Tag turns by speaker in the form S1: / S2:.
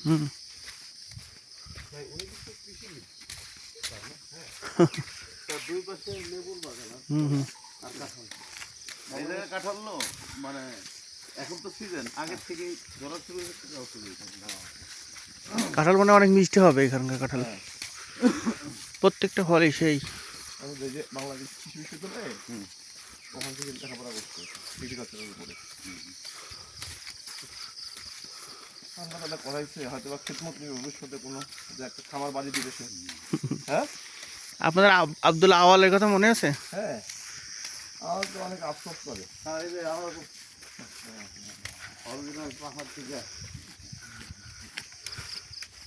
S1: হুম
S2: দুই পাশে লেবুর বাগান
S1: হুম হুম
S2: আর কাঁঠাল। এই জায়গায় কাঁঠাল নো মানে এখন তো সিজন আগের থেকেই ধরা শুরু হচ্ছে যাওয়া শুরু হয়েছে।
S1: কাঁঠাল মানে অনেক মিষ্টি হবে এখানকার কাঁঠাল, প্রত্যেকটা ফলই সেই।
S3: আমি যে বাংলাদেশ কৃষি বিশ্ববিদ্যালয়ে ওখান থেকে লেখাপড়া করছে এগ্রিকালচারের উপরে। আমরা তাহলে করাইছে হয়তো বা খেদমত নিবে ভবিষ্যতে কোনো যে একটা খামার বাড়ি দিবে সে। হ্যাঁ
S1: আপনাদের আব্দুল আওয়ালের কথা মনে আছে?
S3: হ্যাঁ, আমার তো অনেক আফসোস করে।
S2: আর এই যে আমার অরিজিনাল পাহাড় থেকে